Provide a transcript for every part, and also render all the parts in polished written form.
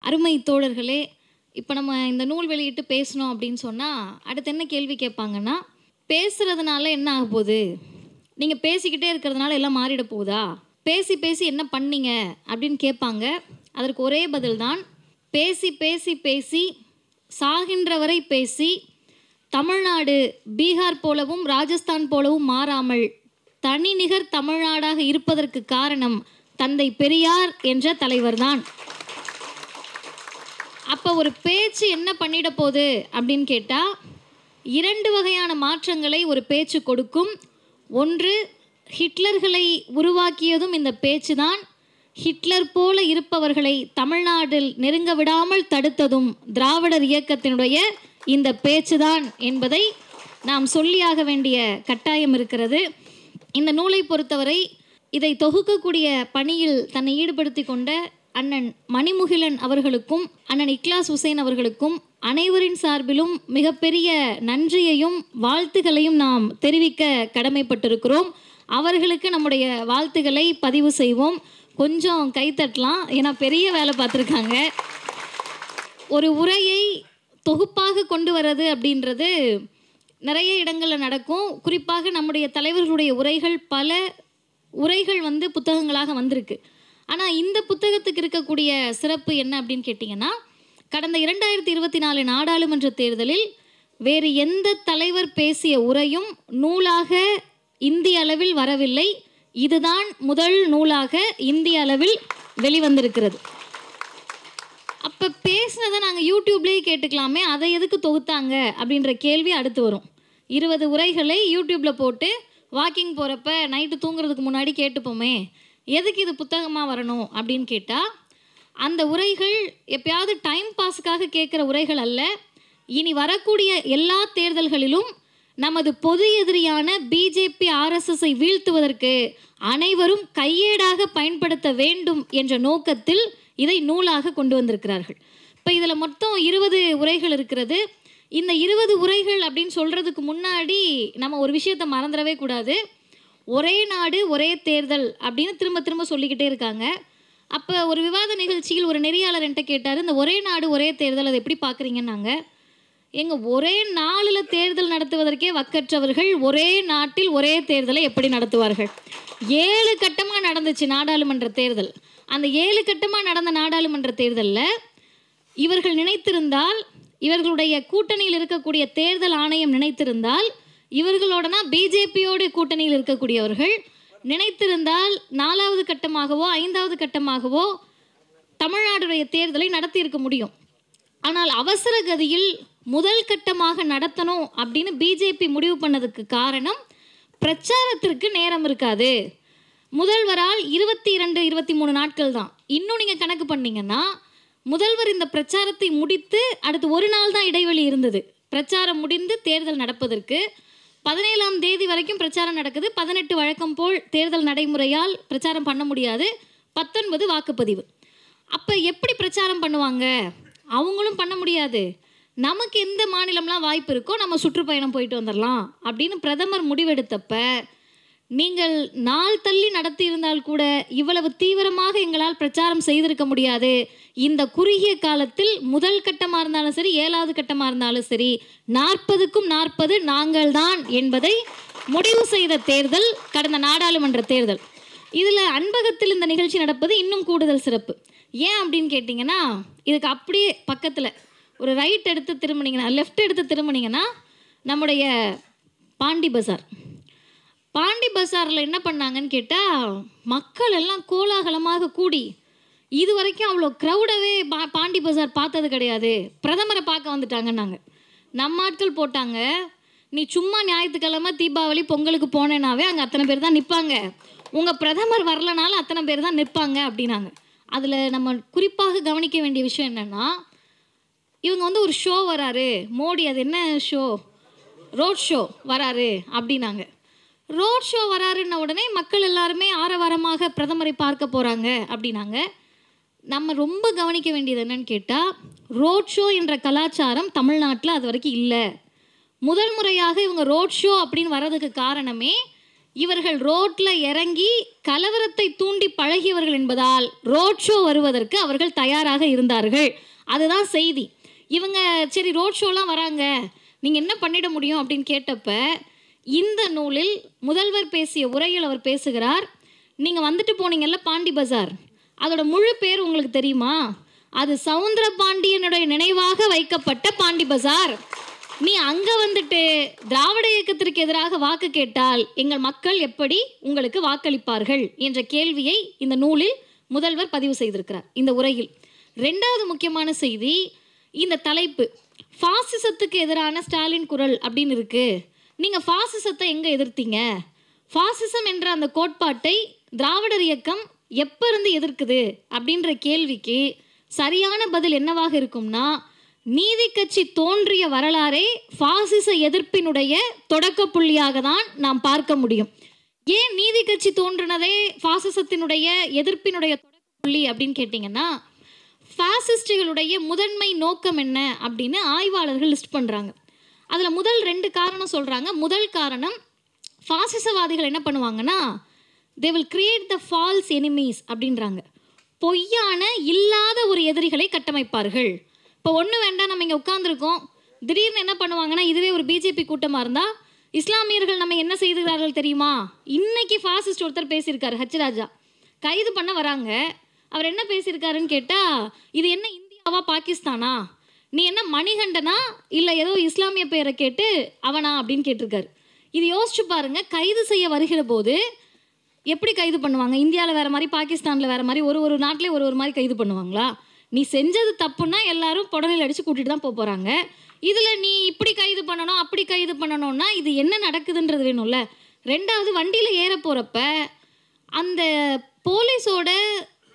அருமை தோழர்களே, இப்போ நம்ம இந்த நூல் வெளியிட்டு பேசணும் அப்படின்னு சொன்னால் அடுத்து என்ன கேள்வி கேட்பாங்கன்னா, பேசுகிறதுனால என்ன ஆக போகுது, நீங்கள் பேசிக்கிட்டே இருக்கிறதுனால எல்லாம் மாறிட போகுதா, பேசி பேசி என்ன பண்ணீங்க அப்படின்னு கேட்பாங்க. அதற்கு ஒரே பதில் தான், பேசி பேசி பேசி சாகின்ற வரை பேசி தமிழ்நாடு பீகார் போலவும் ராஜஸ்தான் போலவும் மாறாமல் தனிநிகர் தமிழ்நாடாக இருப்பதற்கு காரணம் தந்தை பெரியார் என்ற தலைவர்தான். அப்போ ஒரு பேச்சு என்ன பண்ணிட போகுது அப்படின்னு கேட்டால், இரண்டு வகையான மாற்றங்களை ஒரு பேச்சு கொடுக்கும். ஒன்று, ஹிட்லர்களை உருவாக்கியதும் இந்த பேச்சு தான். ஹிட்லர் போல இருப்பவர்களை தமிழ்நாட்டில் நெருங்க விடாமல் தடுத்ததும் திராவிடர் இயக்கத்தினுடைய இந்த பேச்சு தான் என்பதை நாம் சொல்லியாக வேண்டிய கட்டாயம் இருக்கிறது. இந்த நூலை பொறுத்தவரை இதை தொகுக்கக்கூடிய பணியில் தன்னை ஈடுபடுத்தி கொண்ட அண்ணன் மணிமுகிலன் அவர்களுக்கும் அண்ணன் இக்லாஸ் ஹுசைன் அவர்களுக்கும் அனைவரின் சார்பிலும் மிகப்பெரிய நன்றியையும் வாழ்த்துக்களையும் நாம் தெரிவிக்க கடமைப்பட்டிருக்கிறோம். அவர்களுக்கு நம்முடைய வாழ்த்துக்களை பதிவு செய்வோம். கொஞ்சம் கைத்தட்டலாம், ஏன்னா பெரிய வேலை பார்த்துருக்காங்க. ஒரு உரையை தொகுப்பாக கொண்டு வர்றது அப்படின்றது நிறைய இடங்களில் நடக்கும். குறிப்பாக நம்முடைய தலைவர்களுடைய உரைகள், பல உரைகள் புத்தகங்களாக வந்திருக்கு. ஆனால் இந்த புத்தகத்துக்கு இருக்கக்கூடிய சிறப்பு என்ன அப்படின்னு கேட்டிங்கன்னா, கடந்த 2024 நாடாளுமன்ற தேர்தலில் வேறு எந்த தலைவர் பேசிய உரையும் நூலாக இந்திய அளவில் வரவில்லை. இதுதான் முதல் நூலாக இந்திய அளவில் வெளிவந்திருக்கிறது. அப்போ பேசினதை நாங்கள் யூடியூப்லேயே கேட்டுக்கலாமே, அதை எதுக்கு தொகுத்தாங்க அப்படின்ற கேள்வி அடுத்து வரும். 20 உரைகளை யூடியூப்பில் போட்டு வாக்கிங் போகிறப்ப நைட்டு தூங்குறதுக்கு முன்னாடி கேட்டுப்போமே, எதுக்கு இது புத்தகமாக வரணும் அப்படின்னு கேட்டால், அந்த உரைகள் எப்பயாவது டைம் பாஸுக்காக கேட்குற உரைகள் அல்ல. இனி வரக்கூடிய எல்லா தேர்தல்களிலும் நமது பொது எதிரியான பிஜேபி ஆர்எஸ்எஸ்ஐ வீழ்த்துவதற்கு அனைவரும் கையேடாக பயன்படுத்த வேண்டும் என்ற நோக்கத்தில் இதை நூலாக கொண்டு வந்திருக்கிறார்கள். இப்போ இதில் மொத்தம் 20 உரைகள் இருக்கிறது. இந்த 20 உரைகள் அப்படின்னு சொல்கிறதுக்கு முன்னாடி நம்ம ஒரு விஷயத்தை மறந்துடவே கூடாது. ஒரே நாடு ஒரே தேர்தல் அப்படின்னு திரும்ப திரும்ப சொல்லிக்கிட்டே இருக்காங்க. அப்போ ஒரு விவாத நிகழ்ச்சியில் ஒரு நெறியாளர் என்கிட்ட கேட்டார், இந்த ஒரே நாடு ஒரே தேர்தல் அதை எப்படி பார்க்குறீங்கன்னாங்க. ஒரே நாளில் தேர்தல் நடத்துவதற்கே வக்கற்றவர்கள் ஒரே நாட்டில் ஒரே தேர்தலை எப்படி நடத்துவார்கள்? 7 கட்டமாக நடந்துச்சு நாடாளுமன்ற தேர்தல். அந்த 7 கட்டமாக நடந்த நாடாளுமன்ற தேர்தலில் இவர்கள் நினைத்திருந்தால், இவர்களுடைய கூட்டணியில் இருக்கக்கூடிய தேர்தல் ஆணையம் நினைத்திருந்தால், இவர்களோடனா பிஜேபியோடு கூட்டணியில் இருக்கக்கூடியவர்கள் நினைத்திருந்தால் 4வது கட்டமாகவோ 5வது கட்டமாகவோ தமிழ்நாடுடைய தேர்தலை நடத்தியிருக்க முடியும். ஆனால் அவசர கதியில் முதல் கட்டமாக நடத்தணும் அப்படின்னு பிஜேபி முடிவு பண்ணதுக்கு காரணம், பிரச்சாரத்திற்கு நேரம் இருக்காது. முதல்வரால் 22-23 நாட்கள் தான். இன்னும் நீங்கள் கணக்கு பண்ணிங்கன்னா, முதல்வர் இந்த பிரச்சாரத்தை முடித்து அடுத்து ஒரு நாள் தான் இடைவெளி இருந்தது பிரச்சாரம் முடிந்து தேர்தல் நடப்பதற்கு. 17ஆம் தேதி வரைக்கும் பிரச்சாரம் நடக்குது. 18 வழக்கம் போல் தேர்தல் நடைமுறையால் பிரச்சாரம் பண்ண முடியாது. 19 வாக்குப்பதிவு. அப்போ எப்படி பிரச்சாரம் பண்ணுவாங்க? அவங்களும் பண்ண முடியாது. நமக்கு எந்த மாநிலம்லாம் வாய்ப்பு இருக்கோ நம்ம சுற்றுப்பயணம் போயிட்டு வந்துடலாம் அப்படின்னு பிரதமர் முடிவெடுத்தப்ப, நீங்கள் நாள் தள்ளி நடத்தி இருந்தால் கூட இவ்வளவு தீவிரமாக எங்களால் பிரச்சாரம் செய்திருக்க முடியாது. இந்த குறுகிய காலத்தில் முதல் கட்டமாக இருந்தாலும் சரி, 7வது கட்டமாக இருந்தாலும் சரி, 40க்கும் 40 நாங்கள் தான் என்பதை முடிவு செய்த தேர்தல் கடந்த நாடாளுமன்ற தேர்தல். இதில் அன்பகத்தில் இந்த நிகழ்ச்சி நடப்பது இன்னும் கூடுதல் சிறப்பு. ஏன் அப்படின்னு கேட்டிங்கன்னா, இதுக்கு அப்படியே பக்கத்தில் ஒரு ரைட் எடுத்து திரும்பினீங்கன்னா, லெஃப்ட் எடுத்து திரும்பினீங்கன்னா நம்முடைய பாண்டி பஜார். பாண்டி பஜாரில் என்ன பண்ணாங்கன்னு கேட்டால், மக்கள் எல்லாம் கோலாகலமாக கூடி, இது வரைக்கும் அவ்வளோ க்ரௌடவே பாண்டி பஜார் பார்த்தது கிடையாது, பிரதமரை பார்க்க வந்துட்டாங்கன்னாங்க. நம்ம ஆட்கள் போட்டாங்க, நீ சும்மா ஞாயிற்றுக்கிழமை தீபாவளி பொங்கலுக்கு போனேனாவே அங்கே அத்தனை பேர் தான் நிற்பாங்க, உங்கள் பிரதமர் வரலனாலும் அத்தனை பேர் தான் நிற்பாங்க அப்படின்னாங்க. அதில் நம்ம குறிப்பாக கவனிக்க வேண்டிய விஷயம் என்னென்னா, இவங்க ஒரு ஷோ வராரு மோடி, அது என்ன ஷோ, ரோட் ஷோ வராரு அப்படின்னாங்க. ரோட் ஷோ வராருன்ன உடனே மக்கள் எல்லாருமே ஆரவாரமாக பிரதமரை பார்க்க போகிறாங்க அப்படின்னாங்க. நம்ம ரொம்ப கவனிக்க வேண்டியது என்னன்னு கேட்டால், ரோட் ஷோ என்ற கலாச்சாரம் தமிழ்நாட்டில் அது வரைக்கும் இல்லை. முதல் முறையாக இவங்க ரோட் ஷோ அப்படின்னு வர்றதுக்கு காரணமே, இவர்கள் ரோட்ல இறங்கி கலவரத்தை தூண்டி பழகியவர்கள் என்பதால் ரோட் ஷோ வருவதற்கு அவர்கள் தயாராக இருந்தார்கள். அதுதான் செய்தி. இவங்க சரி ரோட் ஷோலாம் வராங்க, நீங்கள் என்ன பண்ணிட முடியும் அப்படின்னு கேட்டப்ப இந்த நூலில் முதல்வர் பேசிய உரையில் அவர் பேசுகிறார், நீங்கள் வந்துட்டு போனீங்கல்ல பாண்டி பஜார், அதோட முழு பேர் உங்களுக்கு தெரியுமா? அது சவுந்தர பாண்டியனுடைய நினைவாக வைக்கப்பட்ட பாண்டி பஜார். நீ அங்கே வந்துட்டு திராவிட இயக்கத்திற்கு எதிராக வாக்கு கேட்டால் எங்கள் மக்கள் எப்படி உங்களுக்கு வாக்களிப்பார்கள் என்ற கேள்வியை இந்த நூலில் முதல்வர் பதிவு செய்திருக்கிறார் இந்த உரையில். ரெண்டாவது முக்கியமான செய்தி, இந்த தலைப்பு ஃபாசிசத்துக்கு எதிரான ஸ்டாலின் குரல் அப்படின்னு இருக்கு. நீங்கள் ஃபாசிசத்தை எங்கே எதிர்த்தீங்க? ஃபாசிசம் என்ற அந்த கோட்பாட்டை திராவிடர் இயக்கம் எப்போ இருந்து எதிர்க்குது அப்படின்ற கேள்விக்கு சரியான பதில் என்னவாக இருக்கும்னா, நீதி கட்சி தோன்றிய வரலாறே ஃபாசிச எதிர்ப்பினுடைய தொடக்க புள்ளியாக தான் நாம் பார்க்க முடியும். ஏன் நீதி கட்சி தோன்றினதே ஃபாசிசத்தினுடைய எதிர்ப்பினுடைய தொடக்க புள்ளி அப்படின்னு கேட்டிங்கன்னா, ஃபாசிஸ்டுகளுடைய முதன்மை நோக்கம் என்ன அப்படின்னு ஆய்வாளர்கள் லிஸ்ட் பண்ணுறாங்க. அதில் முதல் 2 காரணம் சொல்கிறாங்க. முதல் காரணம், ஃபாசிசவாதிகள் என்ன பண்ணுவாங்கன்னா, they will create the false enemies அப்படின்றாங்க. பொய்யான இல்லாத ஒரு எதிரிகளை கட்டமைப்பார்கள். இப்போ ஒன்று வேண்டாம், நம்ம இங்கே உட்காந்துருக்கோம், திடீர்னு என்ன பண்ணுவாங்கன்னா, இதுவே ஒரு பிஜேபி கூட்டமாக இருந்தால் இஸ்லாமியர்கள் நம்ம என்ன செய்கிறார்கள் தெரியுமா? இன்னைக்கு ஃபாசிஸ்ட் ஒருத்தர் பேசியிருக்காரு, ஹச் ராஜா, கைது பண்ண வராங்க. அவர் என்ன பேசியிருக்காருன்னு கேட்டால், இது என்ன இந்தியாவா பாகிஸ்தானா, நீ என்ன மணிகண்டனா இல்லை ஏதோ இஸ்லாமிய பேரை கேட்டு அவனா அப்படின்னு கேட்டிருக்காரு. இது யோசிச்சு பாருங்க, கைது செய்ய வருகிற போது எப்படி கைது பண்ணுவாங்க? இந்தியாவில் வேறு மாதிரி, பாகிஸ்தானில் வேறு மாதிரி, ஒரு நாட்டிலே ஒரு மாதிரி கைது பண்ணுவாங்களா? நீ செஞ்சது தப்புன்னா எல்லாரும் புடலில் அடித்து கூட்டிகிட்டு தான் போகிறாங்க. இதில் நீ இப்படி கைது பண்ணணும் அப்படி கைது பண்ணணும்னா இது என்ன நடக்குதுன்றது வேணும்ல. ரெண்டாவது, வண்டியில் ஏற போகிறப்ப அந்த போலீஸோட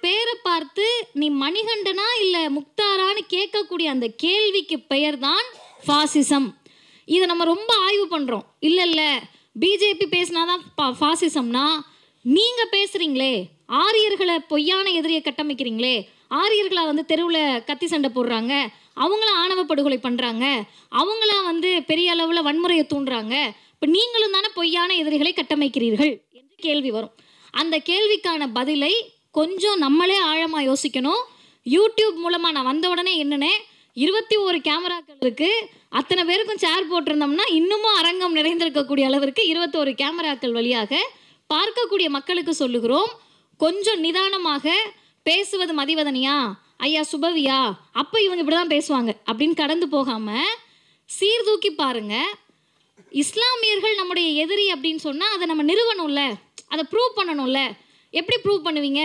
பேரை பார்த்து நீ மணிகண்டனா இல்லை முக்தாரான்னு கேட்கக்கூடிய அந்த கேள்விக்கு பெயர் தான் ஃபாசிசம். இதை நம்ம ரொம்ப ஆய்வு பண்ணுறோம். இல்லை பிஜேபி பேசினாதான் ஃபாசிசம்னா, நீங்கள் பேசுகிறீங்களே, ஆரியர்களை பொய்யான எதிரியை கட்டமைக்கிறீங்களே, ஆரியர்களா வந்து தெருவில் கத்தி சண்டை போடுறாங்க, அவங்கள ஆணவ படுகொலை பண்ணுறாங்க, அவங்கள வந்து பெரிய அளவில் வன்முறையை தூண்டுறாங்க, இப்போ நீங்களும் தானே பொய்யான எதிரிகளை கட்டமைக்கிறீர்கள் என்று கேள்வி வரும். அந்த கேள்விக்கான பதிலை கொஞ்சம் நம்மளே ஆழமாக யோசிக்கணும். யூடியூப் மூலமாக நான் வந்த உடனே என்னன்னே 21 கேமராக்கள் இருக்குது, அத்தனை பேருக்கும் சேர் போட்டிருந்தோம்னா இன்னமும் அரங்கம் நிறைந்திருக்கக்கூடிய அளவிற்கு 21 கேமராக்கள் வழியாக பார்க்கக்கூடிய மக்களுக்கு சொல்லுகிறோம், கொஞ்சம் நிதானமாக பேசுவது மதிவதனியா, ஐயா சுபவியா, அப்போ இவங்க இப்படி தான் பேசுவாங்க அப்படின்னு கடந்து போகாமல் சீர்தூக்கி பாருங்க. இஸ்லாமியர்கள் நம்முடைய எதிரி அப்படின்னு சொன்னால் அதை நம்ம நிறுவனம்ல, அதை ப்ரூவ் பண்ணணும்ல. எப்படி ப்ரூவ் பண்ணுவீங்க?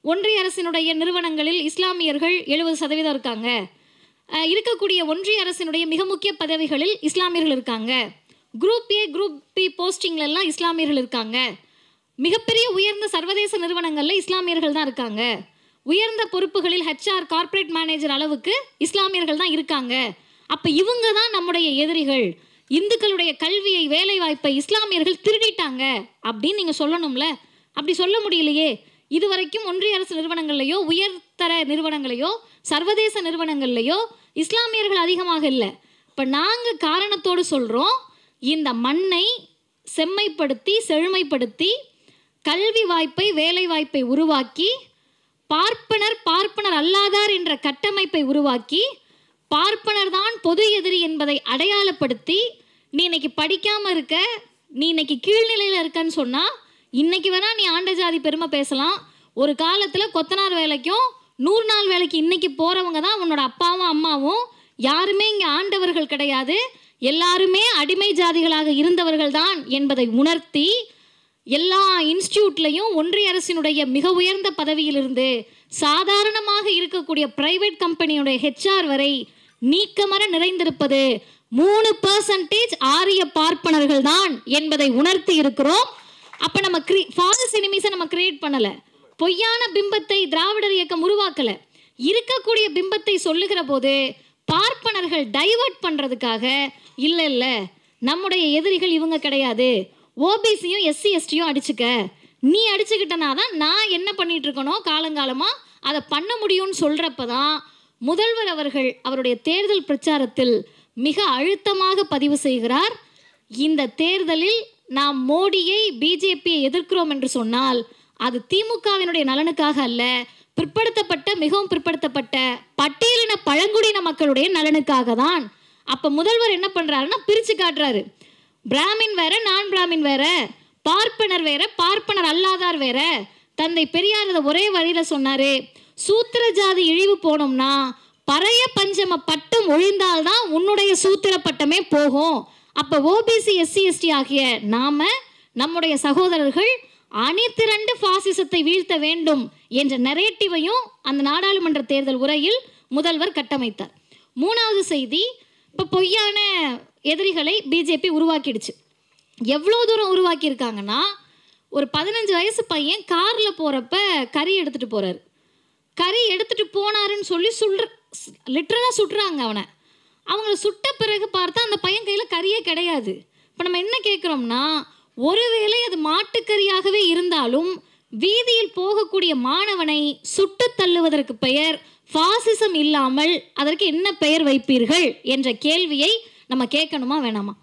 ஒன்றிய அரசினுடைய நிறுவனங்களில் இஸ்லாமியர்கள் 70% இருக்காங்க. இருக்கக்கூடிய ஒன்றிய அரசினுடைய மிக முக்கிய பதவிகளில் இஸ்லாமியர்கள் இருக்காங்க. குரூப் ஏ குரூப் பி போஸ்டிங்லெல்லாம் இஸ்லாமியர்கள் இருக்காங்க. மிகப்பெரிய உயர்ந்த சர்வதேச நிறுவனங்களில் இஸ்லாமியர்கள் தான் இருக்காங்க. உயர்ந்த பொறுப்புகளில் HR கார்ப்பரேட் மேனேஜர் அளவுக்கு இஸ்லாமியர்கள் தான் இருக்காங்க. அப்போ இவங்க தான் நம்முடைய எதிரிகள். இந்துக்களுடைய கல்வியை, வேலை வாய்ப்பை இஸ்லாமியர்கள் திருடிட்டாங்க அப்படின்னு நீங்கள் சொல்லணும்ல. அப்படி சொல்ல முடியலையே. இதுவரைக்கும் ஒன்றிய அரசு நிறுவனங்கள்லையோ, உயர்தர நிறுவனங்களையோ, சர்வதேச நிறுவனங்கள்லையோ இஸ்லாமியர்கள் அதிகமாக இல்லை. இப்போ நாங்கள் காரணத்தோடு சொல்கிறோம், இந்த மண்ணை செம்மைப்படுத்தி செழுமைப்படுத்தி கல்வி வாய்ப்பை, வேலை வாய்ப்பை உருவாக்கி, பார்ப்பனர் அல்லாதார் என்ற கட்டமைப்பை உருவாக்கி, பார்ப்பனர் தான் பொது எதிரி என்பதை அடையாளப்படுத்தி, நீ இன்னைக்கு படிக்காமல் இருக்க, நீ இன்னைக்கு கீழ்நிலையில் இருக்கன்னு சொன்னால், இன்னைக்கு வேணால் நீ ஆண்ட ஜாதி பெருமை பேசலாம். ஒரு காலத்தில் கொத்தனார் வேலைக்கும் 100 நாள் வேலைக்கு இன்னைக்கு போகிறவங்க தான் உன்னோட அப்பாவும் அம்மாவும். யாருமே இங்கே ஆண்டவர்கள் கிடையாது, எல்லாருமே அடிமை ஜாதிகளாக இருந்தவர்கள் தான் என்பதை உணர்த்தி, எல்லா இன்ஸ்டியூட்லையும் ஒன்றிய அரசினுடைய மிக உயர்ந்த பதவியிலிருந்து சாதாரணமாக இருக்கக்கூடிய பிரைவேட் கம்பெனியுடைய HR வரை நீக்கமர நிறைந்திருப்பது 3% ஆரிய பார்ப்பனர்கள் தான் என்பதை உணர்த்தி இருக்கிறோம். அப்போ நம்ம ஃபால்ஸ் எனிமீஸை நம்ம கிரியேட் பண்ணலை, பொய்யான பிம்பத்தை திராவிடர் இயக்கம் உருவாக்கலை. இருக்கக்கூடிய பிம்பத்தை சொல்லுகிற போது பார்ப்பனர்கள் டைவர்ட் பண்ணுறதுக்காக இல்லை நம்முடைய எதிரிகள் இவங்க கிடையாது, ஓபிசியும் SC STயும் அடிச்சுக்க, நீ அடிச்சுக்கிட்டனா தான் நான் என்ன பண்ணிட்டு இருக்கணும் காலங்காலமாக அதை பண்ண முடியும்னு சொல்கிறப்ப தான் முதல்வர் அவர்கள் அவருடைய தேர்தல் பிரச்சாரத்தில் மிக அழுத்தமாக பதிவு செய்கிறார், இந்த தேர்தலில் நாம் மோடியை பிஜேபியை எதிர்க்கிறோம் என்று சொன்னால் அது திமுகவினுடைய நலனுக்காக அல்ல, பிற்படுத்தப்பட்ட மிகவும் பிற்படுத்தப்பட்ட பட்டியலின பழங்குடியின மக்களுடைய நலனுக்காக தான். அப்போ முதல்வர் என்ன பண்ணுறாருன்னா பிரித்து காட்டுறாரு. பிராமின் வேற, நான் பிராமின் வேற, பார்ப்பனர் வேற, பார்ப்பனர் அல்லாதார் வேற. தந்தை பெரியார் இதை ஒரே வழியில் சொன்னார், சூத்திர ஜாதி இழிவு போனோம்னா பறைய பஞ்சம பட்டம் ஒழிந்தால்தான் உன்னுடைய சூத்திர பட்டமே போகும். அப்போ ஓபிசி எஸ்சி எஸ்டி ஆகிய நாம நம்முடைய சகோதரர்கள் அணிதிரண்டு பாசிசத்தை வீழ்த்த வேண்டும் என்ற நரேட்டிவையும் அந்த நாடாளுமன்ற தேர்தல் உரையில் முதல்வர் கட்டமைத்தார். மூணாவது செய்தி, இப்போ பொய்யான எதிரிகளை பிஜேபி உருவாக்கிடுச்சு. எவ்வளோ தூரம் உருவாக்கியிருக்காங்கன்னா, ஒரு 15 வயசு பையன் காரில் போகிறப்ப கறி எடுத்துகிட்டு போகிறாரு. கறி எடுத்துகிட்டு போனாருன்னு சொல்லி லிட்ரலாக சுட்டுறாங்க அவனை. அவங்கள சுட்ட பிறகு பார்த்தா அந்த பையன் கையில் கறியே கிடையாது. இப்போ நம்ம என்ன கேட்குறோம்னா, ஒருவேளை அது மாட்டுக்கறியாகவே இருந்தாலும் வீதியில் போகக்கூடிய மாணவனை சுட்டு தள்ளுவதற்கு பெயர் ஃபாசிசம் இல்லாமல் அதற்கு என்ன பெயர் வைப்பீர்கள் என்ற கேள்வியை நம்ம கேட்கணுமா வேணாமா?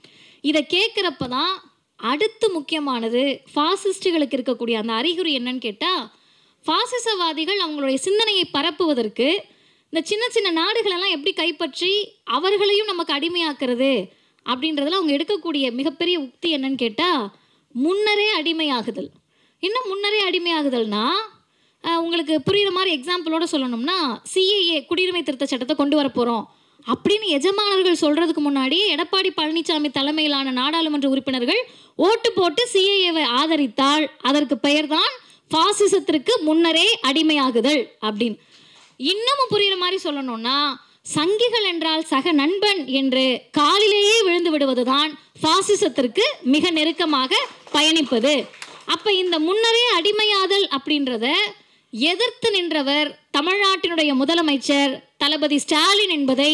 இதை கேட்குறப்ப தான் அடுத்து முக்கியமானது ஃபாசிஸ்டுகளுக்கு இருக்கக்கூடிய அந்த அறிகுறி என்னன்னு கேட்டால், ஃபாசிசவாதிகள் அவங்களுடைய சிந்தனையை பரப்புவதற்கு இந்த சின்ன சின்ன நாடுகளெல்லாம் எப்படி கைப்பற்றி அவர்களையும் நமக்கு அடிமையாக்குறது அப்படின்றதுல அவங்க எடுக்கக்கூடிய மிகப்பெரிய உக்தி என்னன்னு கேட்டால், முன்னரே அடிமையாகுதல். இன்னும் முன்னரே அடிமையாகுதல்னா, உங்களுக்கு புரிகிற மாதிரி எக்ஸாம்பிளோட சொல்லணும்னா, சிஏஏ குடியுரிமை திருத்த சட்டத்தை கொண்டு வர போகிறோம் அப்படின்னு எஜமானர்கள் சொல்கிறதுக்கு முன்னாடியே எடப்பாடி பழனிசாமி தலைமையிலான நாடாளுமன்ற உறுப்பினர்கள் ஓட்டு போட்டு சிஏஏவை ஆதரித்தால் அதற்கு பெயர்தான் ஃபாசிசத்திற்கு முன்னரே அடிமையாகுதல் அப்படின்னு. இன்னமும் புரிகிற மாதிரி சொல்லணும்னா, சங்கிகள் என்றால் சக நண்பன் என்று காலிலேயே விழுந்து விடுவதுதான் ஃபாசிசத்திற்கு மிக நெருக்கமாக பயணிப்பது. அப்போ இந்த முன்னரே அடிமையாதல் அப்படின்றத எதிர்த்து நின்றவர் தமிழ்நாட்டினுடைய முதலமைச்சர் தளபதி ஸ்டாலின் என்பதை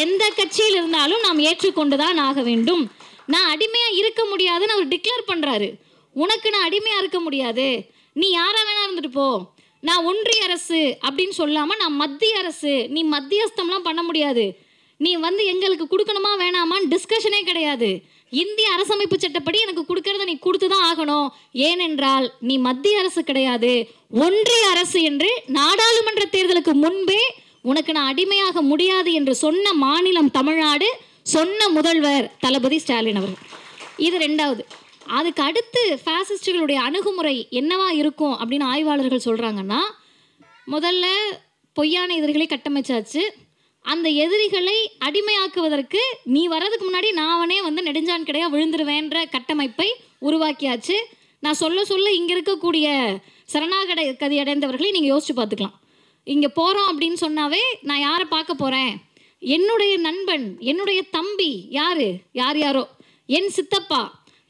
எந்த கட்சியில் இருந்தாலும் நாம் ஏற்றுக்கொண்டுதான் ஆக வேண்டும். நான் அடிமையாக இருக்க முடியாதுன்னு அவர் டிக்ளேர் பண்ணுறாரு. உனக்கு நான் அடிமையாக இருக்க முடியாது, நீ யாரா வேணா இருந்துட்டு போ, நான் ஒன்றிய அரசு அப்படின்னு சொல்லாமல் நான் மத்திய அரசு, நீ மத்தியஸ்தம்லாம் பண்ண முடியாது, நீ எங்களுக்கு கொடுக்கணுமா வேணாமான்னு டிஸ்கஷனே கிடையாது. இந்திய அரசமைப்பு சட்டப்படி எனக்கு கொடுக்கறத நீ கொடுத்து தான் ஆகணும், ஏனென்றால் நீ மத்திய அரசு கிடையாது, ஒன்றிய அரசு என்று நாடாளுமன்ற தேர்தலுக்கு முன்பே உனக்கு நான் அடிமையாக முடியாது என்று சொன்ன மாநிலம் தமிழ்நாடு, சொன்ன முதல்வர் தளபதி ஸ்டாலின் அவர்கள். இது ரெண்டாவது. அதுக்கு அடுத்து ஃபாசிஸ்டுகளுடைய அணுகுமுறை என்னவா இருக்கும் அப்படின்னு ஆய்வாளர்கள் சொல்கிறாங்கன்னா, முதல்ல பொய்யான எதிரிகளை கட்டமைச்சாச்சு. அந்த எதிரிகளை அடிமையாக்குவதற்கு நீ வர்றதுக்கு முன்னாடி நானே நெடுஞ்சான் கிடையா விழுந்துருவேன்ற கட்டமைப்பை உருவாக்கியாச்சு. நான் சொல்ல சொல்ல இங்கே இருக்கக்கூடிய சரணாகதி அடைந்தவர்களை நீங்கள் யோசிச்சு பார்த்துக்கலாம். இங்கே போகிறோம் அப்படின்னு சொன்னாவே நான் யாரை பார்க்க போகிறேன், என்னுடைய நண்பன், என்னுடைய தம்பி, யாரோ என் சித்தப்பா,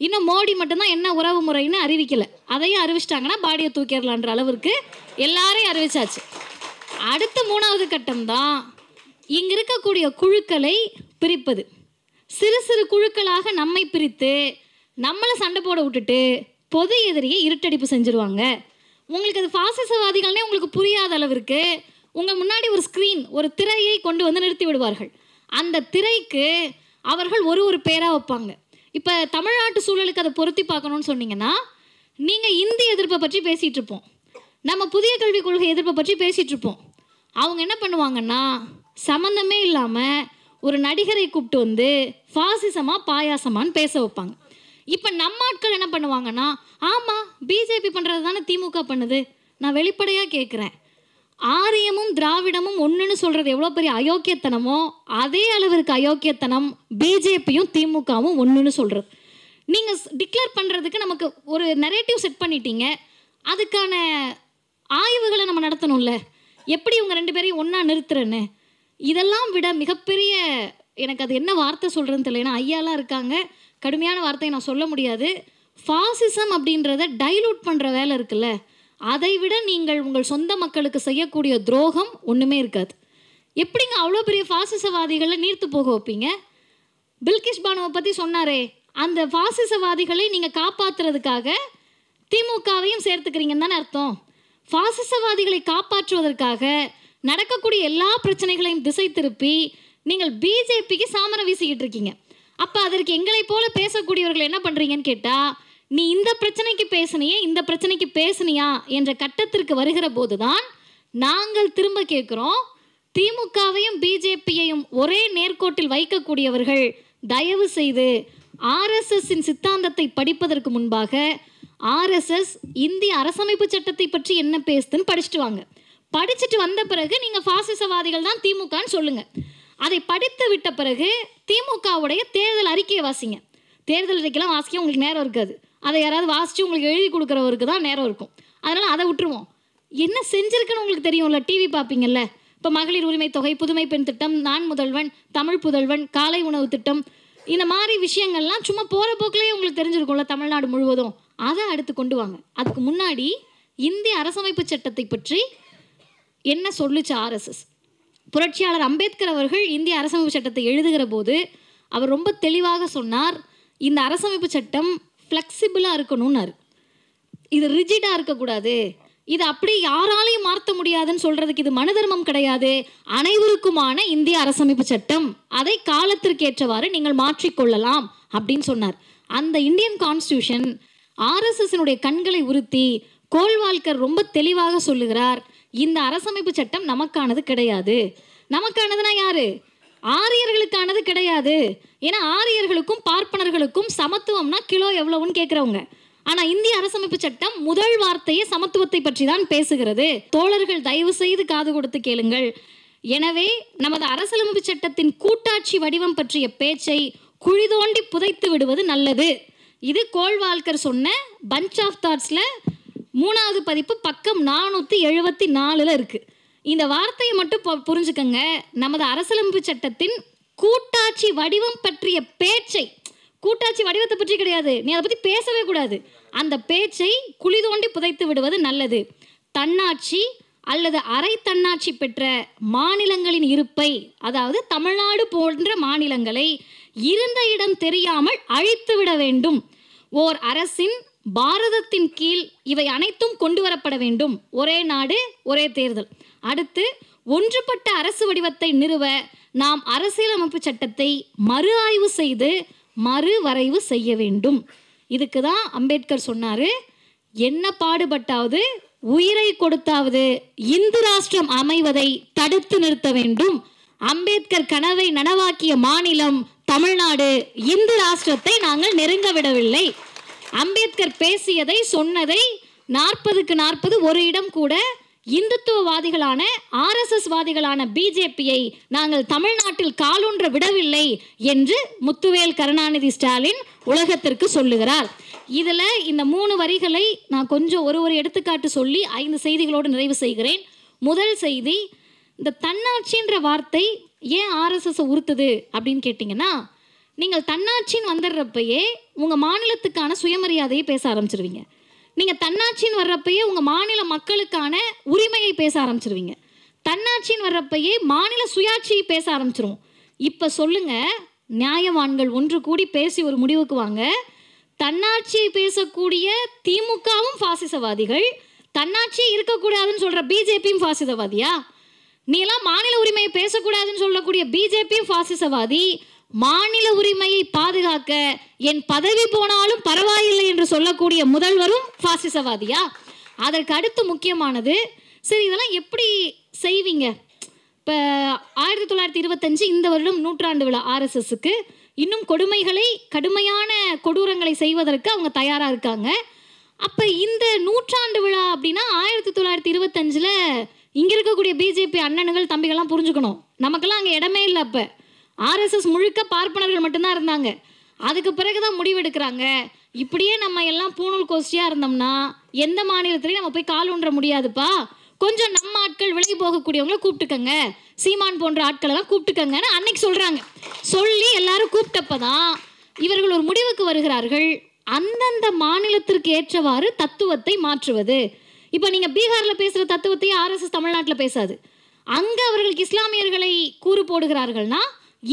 இன்னும் மோடி மட்டும்தான் என்ன உறவு முறைன்னு அறிவிக்கலை, அதையும் அறிவிச்சிட்டாங்கன்னா பாடியை தூக்கிடலான்ற அளவிற்கு எல்லாரையும் அறிவிச்சாச்சு. அடுத்த மூணாவது கட்டம் தான் இங்கே இருக்கக்கூடிய குழுக்களை பிரிப்பது. சிறு சிறு குழுக்களாக நம்மை பிரித்து நம்மளை சண்டை போட விட்டுட்டு பொது எதிரியை இருட்டடிப்பு செஞ்சுருவாங்க. உங்களுக்கு அது ஃபாசிசவாதிகள்னே உங்களுக்கு புரியாத அளவிற்கு உங்கள் முன்னாடி ஒரு ஸ்க்ரீன், ஒரு திரையை கொண்டு நிறுத்தி விடுவார்கள். அந்த திரைக்கு அவர்கள் ஒரு பேராக வைப்பாங்க. இப்போ தமிழ்நாட்டு சூழலுக்கு அதை பொருத்தி பார்க்கணுன்னு சொன்னீங்கன்னா, நீங்கள் இந்தி எதிர்ப்பை பற்றி பேசிகிட்டு இருப்போம், நம்ம புதிய கல்விக் கொள்கை எதிர்ப்பை பற்றி பேசிகிட்டு இருப்போம். அவங்க என்ன பண்ணுவாங்கன்னா, சம்மந்தமே இல்லாமல் ஒரு நடிகரை கூப்பிட்டு ஃபாசிசமாக பாயாசமானு பேச வைப்பாங்க. இப்போ நம்ம ஆட்கள் என்ன பண்ணுவாங்கன்னா, ஆமாம் பிஜேபி பண்ணுறது தானே திமுக பண்ணுது. நான் வெளிப்படையாக கேட்குறேன், ஆரியமும் திராவிடமும் ஒன்றுன்னு சொல்கிறது எவ்வளோ பெரிய அயோக்கியத்தனமோ அதே அளவிற்கு அயோக்கியத்தனம் பிஜேபியும் திமுகவும் ஒன்றுன்னு சொல்கிறது. நீங்கள் டிக்ளேர் பண்ணுறதுக்கு நமக்கு ஒரு நரேட்டிவ் செட் பண்ணிட்டீங்க, அதுக்கான ஆய்வுகளை நம்ம நடத்தணும்ல, எப்படி இவங்க ரெண்டு பேரையும் ஒன்றா நிறுத்துறேன்னு. இதெல்லாம் விட மிகப்பெரிய, எனக்கு அது என்ன வார்த்தை சொல்கிறேன்னு தெரியல, ஏன்னா ஐயாலாம் இருக்காங்க, கடுமையான வார்த்தையை நான் சொல்ல முடியாது. ஃபாசிசம் அப்படின்றத டைலூட் பண்ணுற வேலை இருக்குல்ல, அதை விட நீங்கள் உங்கள் சொந்த மக்களுக்கு செய்யக்கூடிய துரோகம் ஒன்றுமே இருக்காது. எப்படிங்க அவ்வளோ பெரிய ஃபாசிசவாதிகளை நீர்த்து போக வைப்பீங்க? பில்கிஷ் பானுவை பற்றி சொன்னாரே, அந்த ஃபாசிசவாதிகளை நீங்கள் காப்பாற்றுறதுக்காக திமுகவையும் சேர்த்துக்கிறீங்கன்னு தானே அர்த்தம். ஃபாசிசவாதிகளை காப்பாற்றுவதற்காக நடக்கக்கூடிய எல்லா பிரச்சனைகளையும் திசை திருப்பி நீங்கள் பிஜேபிக்கு சாமரம் வீசிக்கிட்டு இருக்கீங்க. அப்போ அதற்கு எங்களை போல பேசக்கூடியவர்கள் என்ன பண்ணுறீங்கன்னு கேட்டால், நீ இந்த பிரச்சனைக்கு பேசுனியே, இந்த பிரச்சனைக்கு பேசுனியா என்ற கட்டத்திற்கு வருகிற போதுதான் நாங்கள் திரும்ப கேட்குறோம், திமுகவையும் பிஜேபியையும் ஒரே நேர்கோட்டில் வைக்கக்கூடியவர்கள் தயவு செய்து ஆர்எஸ்எஸ்ஸின் சித்தாந்தத்தை படிப்பதற்கு முன்பாக ஆர்எஸ்எஸ் இந்திய அரசமைப்பு சட்டத்தை பற்றி என்ன பேசுதுன்னு படிச்சுட்டு வாங்க. படிச்சுட்டு வந்த பிறகு நீங்கள் பாசிசவாதிகள் தான் திமுகன்னு சொல்லுங்கள். அதை படித்து விட்ட பிறகு திமுகவுடைய தேர்தல் அறிக்கையை வாசிங்க. தேர்தல் அறிக்கைலாம் வாசிக்க உங்களுக்கு நேரம் இருக்காது. அதை யாராவது வாசித்து உங்களுக்கு எழுதி கொடுக்குறவருக்கு தான் நேரம் இருக்கும். அதனால் அதை விட்டுருவோம். என்ன செஞ்சுருக்குன்னு உங்களுக்கு தெரியும்ல, டிவி பார்ப்பீங்கல்ல. இப்போ மகளிர் உரிமை தொகை, புதுமை பெண் திட்டம், நான் முதல்வன், தமிழ் புதல்வன், காலை உணவு திட்டம், இந்த மாதிரி விஷயங்கள்லாம் சும்மா போகிற போக்கிலேயே உங்களுக்கு தெரிஞ்சிருக்கும்ல தமிழ்நாடு முழுவதும். அதை அடுத்து கொண்டு வாங்க. அதுக்கு முன்னாடி இந்திய அரசமைப்பு சட்டத்தை பற்றி என்ன சொல்லுச்சு ஆர்எஸ்எஸ்? புரட்சியாளர் அம்பேத்கர் அவர்கள் இந்திய அரசமைப்பு சட்டத்தை எழுதுகிற போது அவர் ரொம்ப தெளிவாக சொன்னார், இந்த அரசமைப்பு சட்டம் ஃப்ளெக்சிபிளாக இருக்கணும்னாரு. இது ரிஜிடாக இருக்கக்கூடாது, இது அப்படி யாராலையும் மாற்ற முடியாதுன்னு சொல்கிறதுக்கு இது மனு தர்மம் கிடையாது, அனைவருக்குமான இந்திய அரசமைப்பு சட்டம், அதை காலத்திற்கேற்றவாறு நீங்கள் மாற்றிக்கொள்ளலாம் அப்படின்னு சொன்னார். அந்த இந்தியன் கான்ஸ்டியூஷன் ஆர்எஸ்எஸ்னுடைய கண்களை உறுத்தி கோல்வால்கர் ரொம்ப தெளிவாக சொல்லுகிறார், இந்த அரசமைப்பு சட்டம் நமக்கானது கிடையாது. நமக்கானதுன்னா யாரு? ஆரியர்களுக்கானது கிடையாது. ஏன்னா ஆரியர்களுக்கும் பார்ப்பனர்களுக்கும் சமத்துவம்னா கிலோ எவ்வளவுன்னு கேட்குறவங்க. ஆனால் இந்திய அரசமைப்பு சட்டம் முதல் வார்த்தையே சமத்துவத்தை பற்றி தான் பேசுகிறது. தோழர்கள் தயவு செய்து காது கொடுத்து கேளுங்கள். எனவே நமது அரசியலமைப்பு சட்டத்தின் கூட்டாட்சி வடிவம் பற்றிய பேச்சை குழி தோண்டி புதைத்து விடுவது நல்லது. இது கோல்வால்கர் சொன்ன பஞ்ச் ஆஃப் தாட்ஸில் 3வது பதிப்பு பக்கம் 474 இருக்குது. இந்த வார்த்தையை மட்டும் புரிஞ்சுக்கங்க. நமது அரசியலமைப்பு சட்டத்தின் கூட்டாட்சி வடிவம் பற்றிய பேச்சை, கூட்டாட்சி வடிவத்தை பற்றி கிடையாது, நீ அதை பற்றி பேசவே கூடாது, அந்த பேச்சை குழி தோண்டி புதைத்து விடுவது நல்லது. தன்னாட்சி அல்லது அரை தன்னாட்சி பெற்ற மாநிலங்களின் இருப்பை, அதாவது தமிழ்நாடு போன்ற மாநிலங்களை இருந்த இடம் தெரியாமல் அழித்து விட வேண்டும். ஓர் அரசின் பாரதத்தின் கீழ் இவை அனைத்தும் கொண்டு வரப்பட வேண்டும். ஒரே நாடு ஒரே தேர்தல். அடுத்து ஒன்றுபட்ட அரசு வடிவத்தை நிறுவ நாம் அரசியலமைப்பு சட்டத்தை மறு ஆய்வு செய்து மறுவரைவு செய்ய வேண்டும். இதுக்கு தான் அம்பேத்கர் சொன்னார், என்ன பாடுபட்டாவது உயிரை கொடுத்தாவது இந்து ராஷ்டிரம் அமைவதை தடுத்து நிறுத்த வேண்டும். அம்பேத்கர் கனவை நனவாக்கிய மாநிலம் தமிழ்நாடு. இந்து ராஷ்டிரத்தை நாங்கள் நெருங்க விடவில்லை. அம்பேத்கர் பேசியதை சொன்னதை 40க்கு 40 ஒரு இடம் கூட இந்துத்துவவாதிகளான ஆர்எஸ்எஸ் வாதிகளான பிஜேபியை நாங்கள் தமிழ்நாட்டில் காலூன்ற விடவில்லை என்று முத்துவேல் கருணாநிதி ஸ்டாலின் உலகத்திற்கு சொல்லுகிறார். இதில் இந்த 3 வரிகளை நான் கொஞ்சம் ஒரு எடுத்துக்காட்டு சொல்லி 5 செய்திகளோடு நிறைவு செய்கிறேன். முதல் செய்தி, இந்த தன்னாட்சின்ற வார்த்தை ஏன் ஆர்எஸ்எஸ் உறுத்துது அப்படின்னு கேட்டிங்கன்னா, நீங்கள் தன்னாட்சின்னு வந்துடுறப்பயே உங்கள் மாநிலத்துக்கான சுயமரியாதையை பேச ஆரம்பிச்சிருவீங்க. நீங்கள் தன்னாட்சின்னு வர்றப்பயே உங்கள் மாநில மக்களுக்கான உரிமையை பேச ஆரம்பிச்சிருவீங்க. தன்னாட்சின்னு வர்றப்பயே மாநில சுயாட்சியை பேச ஆரம்பிச்சிருவோம். இப்போ சொல்லுங்கள், நியாயவான்கள் ஒன்று கூடி பேசி ஒரு முடிவுக்கு வாங்க. தன்னாட்சியை பேசக்கூடிய திமுகவும் பாசிசவாதிகள், தன்னாட்சியே இருக்கக்கூடாதுன்னு சொல்கிற பிஜேபியும் பாசிசவாதியா? நீ எல்லாம் மாநில உரிமையை பேசக்கூடாதுன்னு சொல்லக்கூடிய பிஜேபியும் பாசிசவாதி, மாநில உரிமையை பாதுகாக்க என் பதவி போனாலும் பரவாயில்லை என்று சொல்லக்கூடிய முதல்வரும் பாசிசவாதியா? அதற்கு அடுத்து முக்கியமானது, சரி இதெல்லாம் எப்படி செய்வீங்க? இப்போ 1925 இந்த வருடம் 100ஆண்டு விழா ஆர்எஸ்எஸ்க்கு. இன்னும் கொடுமைகளை, கடுமையான கொடூரங்களை செய்வதற்கு அவங்க தயாராக இருக்காங்க. அப்போ இந்த 100ஆண்டு விழா அப்படின்னா 1925 இங்கே இருக்கக்கூடிய பிஜேபி அண்ணனுகள் தம்பிகள்லாம் புரிஞ்சுக்கணும், நமக்கெல்லாம் அங்கே இடமே இல்லை. அப்போ ஆர்எஸ்எஸ் முழுக்க பார்ப்பனர்கள் மட்டும்தான் இருந்தாங்க. அதுக்கு பிறகு தான் முடிவெடுக்கிறாங்க, இப்படியே நம்ம எல்லாம் பூணூல் கோஷ்டியாக இருந்தோம்னா எந்த மாநிலத்திலையும் நம்ம போய் கால் ஊன்ற முடியாதுப்பா, கொஞ்சம் நம்ம ஆட்கள் விலகி போகக்கூடியவங்களை கூப்பிட்டுக்கங்க, சீமான் போன்ற ஆட்களெல்லாம் கூப்பிட்டுக்கங்கன்னு அன்னைக்கு சொல்கிறாங்க. சொல்லி எல்லாரும் கூப்பிட்டப்ப தான் இவர்கள் ஒரு முடிவுக்கு வருகிறார்கள், அந்தந்த மாநிலத்திற்கு ஏற்றவாறு தத்துவத்தை மாற்றுவது. இப்போ நீங்கள் பீகாரில் பேசுகிற தத்துவத்தையே ஆர்எஸ்எஸ் தமிழ்நாட்டில் பேசாது. அங்கே அவர்களுக்கு இஸ்லாமியர்களை கூறு போடுகிறார்கள்னா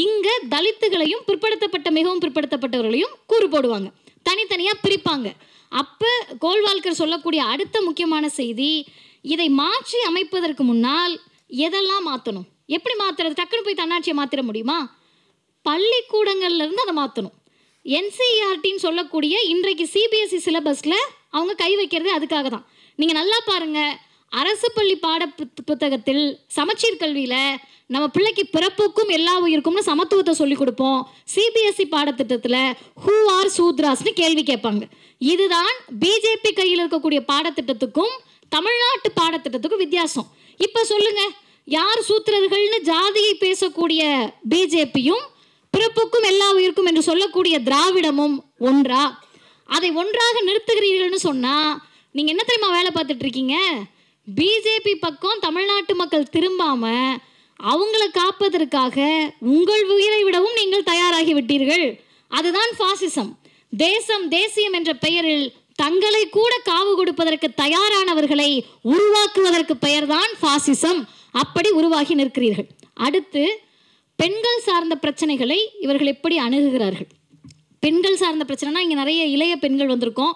இங்கே தலித்துகளையும் பிற்படுத்தப்பட்ட மிகவும் பிற்படுத்தப்பட்டவர்களையும் கூறு போடுவாங்க, தனித்தனியாக பிரிப்பாங்க. அப்போ கோல்வால்கர் சொல்லக்கூடிய அடுத்த முக்கியமான செய்தி, இதை மாற்றி அமைப்பதற்கு முன்னால் எதெல்லாம் மாற்றணும், எப்படி மாற்றுறது? டக்குன்னு போய் தன்னாட்சியை மாற்றிட முடியுமா? பள்ளிக்கூடங்கள்லேருந்து அதை மாற்றணும். என்சிஇஆர்டின்னு சொல்லக்கூடிய இன்றைக்கு சிபிஎஸ்சி சிலபஸில் அவங்க கை வைக்கிறது அதுக்காக தான். நீங்கள் நல்லா பாருங்கள், அரசு பள்ளி புத்தகத்தில் சமச்சீர் கல்வியில் நம்ம பிள்ளைக்கு பிறப்புக்கும் எல்லா உயிருக்கும்னு சமத்துவத்தை சொல்லிக் கொடுப்போம். சிபிஎஸ்சி பாடத்திட்டத்தில் ஹூ ஆர் சூத்ராஸ்னு கேள்வி கேட்பாங்க. இதுதான் பிஜேபி கையில் இருக்கக்கூடிய பாடத்திட்டத்துக்கும் தமிழ்நாட்டு பாடத்திட்டத்துக்கும் வித்தியாசம். இப்போ சொல்லுங்க, யார் சூத்திரர்கள்னு ஜாதியை பேசக்கூடிய பிஜேபியும் பிறப்புக்கும் எல்லா உயிருக்கும் என்று சொல்லக்கூடிய திராவிடமும் ஒன்றா? அதை ஒன்றாக நிறுத்துகிறீர்கள்னு சொன்னால் நீங்கள் என்ன தெரியுமா வேலை பார்த்துட்டு இருக்கீங்க? பிஜேபி பக்கம் தமிழ்நாட்டு மக்கள் திரும்பாம அவங்கள காப்பதற்காக உங்கள் உயிரை விடவும் நீங்கள் தயாராகி விட்டீர்கள். அதுதான் பாசிசம். தேசம் தேசியம் என்ற பெயரில் தங்களை கூட காவு கொடுப்பதற்கு தயாரானவர்களை உருவாக்குவதற்கு பெயர்தான் பாசிசம். அப்படி உருவாகி நிற்கிறீர்கள். அடுத்து, பெண்கள் சார்ந்த பிரச்சனைகளை இவர்கள் எப்படி அணுகுகிறார்கள்? பெண்கள் சார்ந்த பிரச்சனைனா இங்கே நிறைய இளைய பெண்கள் வந்திருக்கோம்.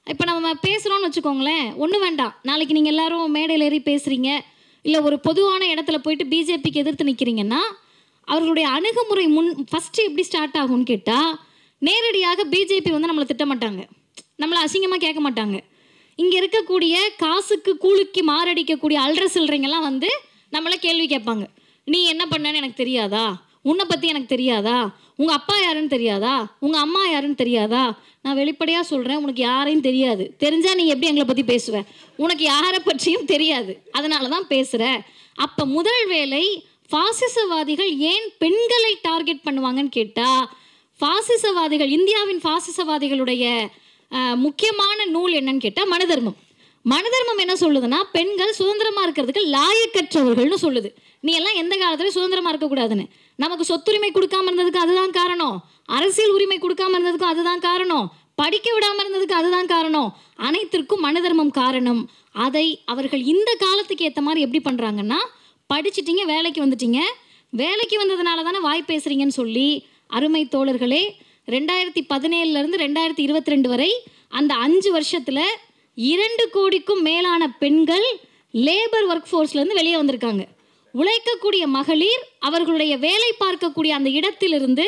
இப்போ நம்ம பேசுகிறோன்னு வச்சுக்கோங்களேன், ஒன்றும் வேண்டாம், நாளைக்கு நீங்கள் எல்லாரும் மேடையில் ஏறி பேசுகிறீங்க, இல்லை ஒரு பொதுவான இடத்துல போயிட்டு பிஜேபிக்கு எதிர்த்து நிற்கிறீங்கன்னா அவர்களுடைய அணுகுமுறை ஃபஸ்ட்டு எப்படி ஸ்டார்ட் ஆகும்னு கேட்டால், நேரடியாக பிஜேபி நம்மளை திட்டமாட்டாங்க, நம்மளை அசிங்கமாக கேட்க மாட்டாங்க. இங்கே இருக்கக்கூடிய காசுக்கு கூலிக்கு மாரடிக்கக்கூடிய அல்ற சில்றீங்கெல்லாம் நம்மளை கேள்வி கேட்பாங்க. நீ என்ன பண்ணன்னு எனக்கு தெரியாதா? உன்னை பற்றி எனக்கு தெரியாதா? உங்கள் அப்பா யாருன்னு தெரியாதா? உங்கள் அம்மா யாருன்னு தெரியாதா? நான் வெளிப்படையாக சொல்கிறேன், உனக்கு யாரையும் தெரியாது. தெரிஞ்சால் நீ எப்படி எங்களை பற்றி பேசுவ? உனக்கு யாரை பற்றியும் தெரியாது, அதனால தான் பேசுகிற. அப்போ முதல் வேலை, பாசிசவாதிகள் ஏன் பெண்களை டார்கெட் பண்ணுவாங்கன்னு கேட்டால், பாசிசவாதிகள், இந்தியாவின் பாசிசவாதிகளுடைய முக்கியமான நூல் என்னன்னு கேட்டால் மனுதர்மம். மனுதர்மம் என்ன சொல்லுதுன்னா, பெண்கள் சுதந்திரமாக இருக்கிறதுக்கு லாயக்கற்றவர்கள்னு சொல்லுது. நீ எல்லாம் எந்த காலத்துலையும் சுதந்திரமாக இருக்கக்கூடாதுன்னு. நமக்கு சொத்துரிமை கொடுக்காம இருந்ததுக்கு அதுதான் காரணம், அரசியல் உரிமை கொடுக்காம இருந்ததுக்கும் அதுதான் காரணம், படிக்க விடாமல் இருந்ததுக்கு அதுதான் காரணம். அனைத்திற்கும் மனுதர்மம் காரணம். அதை அவர்கள் இந்த காலத்துக்கு ஏற்ற மாதிரி எப்படி பண்ணுறாங்கன்னா, படிச்சிட்டிங்க, வேலைக்கு வந்துட்டீங்க, வேலைக்கு வந்ததுனால தானே வாய் பேசுகிறீங்கன்னு சொல்லி, அருமை தோழர்களே, 2017 2022 வரை அந்த 5 வருஷத்தில் 2 கோடிக்கும் மேலான பெண்கள் லேபர் ஒர்க் ஃபோர்ஸ்லேருந்து வெளியே வந்திருக்காங்க. உழைக்கக்கூடிய மகளிர் அவர்களுடைய வேலை பார்க்கக்கூடிய அந்த இடத்திலிருந்து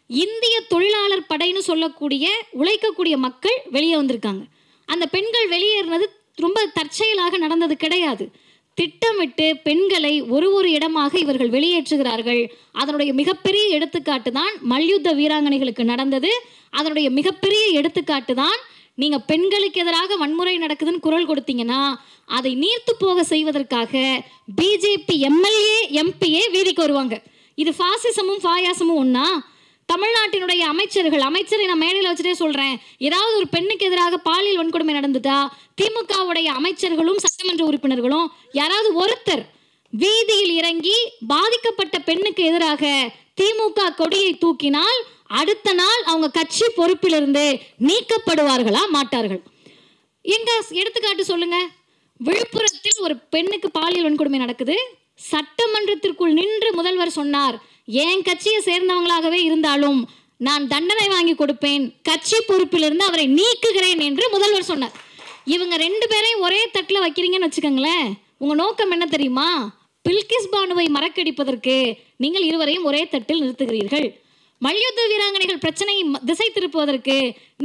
இந்திய தொழிலாளர் படைன்னு சொல்லக்கூடிய உழைக்கக்கூடிய மக்கள் வெளியே வந்திருக்காங்க. அந்த பெண்கள் வெளியேறினது ரொம்ப தற்செயலாக நடந்தது கிடையாது. திட்டமிட்டு பெண்களை ஒரு இடமாக இவர்கள் வெளியேற்றுகிறார்கள். அதனுடைய மிகப்பெரிய எடுத்துக்காட்டு தான் மல்யுத்த வீராங்கனைகளுக்கு நடந்தது. அதனுடைய மிகப்பெரிய எடுத்துக்காட்டு தான் நீங்கள் பெண்களுக்கு எதிராக வன்முறை நடக்குதுன்னு குரல் கொடுத்தீங்கன்னா அதை நீர்த்து போக செய்வதற்காக பிஜேபி எம்எல்ஏ எம்பியே வீதிக்கு வருவாங்க. இது பாசிசமும் பாயாசமும் ஒன்றா? தமிழ்நாட்டினுடைய அமைச்சரை நான் மேடையில் வச்சுட்டே சொல்கிறேன், ஏதாவது ஒரு பெண்ணுக்கு எதிராக பாலியல் வன்கொடுமை நடந்துட்டா திமுகவுடைய அமைச்சர்களும் சட்டமன்ற உறுப்பினர்களும் யாராவது ஒருத்தர் வீதியில் இறங்கி பாதிக்கப்பட்ட பெண்ணுக்கு எதிராக திமுக கொடியை தூக்கினால் அடுத்த நாள் அவங்க கட்சி பொறுப்பிலிருந்து நீக்கப்படுவார்களா மாட்டார்கள்? எங்க எடுத்துக்காட்டு சொல்லுங்க. விழுப்புரத்தில் ஒரு பெண்ணுக்கு பாலியல் வன்கொடுமை நடக்குது. சட்டமன்றத்திற்குள் நின்று முதல்வர் சொன்னார், என் கட்சியை சேர்ந்தவங்களாகவே இருந்தாலும் நான் தண்டனை வாங்கி கொடுப்பேன், கட்சி பொறுப்பிலிருந்து அவரை நீக்குகிறேன் என்று முதல்வர் சொன்னார். இவங்க 2 பேரையும் ஒரே தட்டில் வைக்கிறீங்கன்னு வச்சுக்கோங்களேன், உங்க நோக்கம் என்ன தெரியுமா? பில்கிஸ் பானுவை மறக்கடிப்பதற்கு நீங்கள் இருவரையும் ஒரே தட்டில் நிறுத்துகிறீர்கள். மல்யுத்த வீராங்கனைகள் பிரச்சனையை திசை திருப்புவதற்கு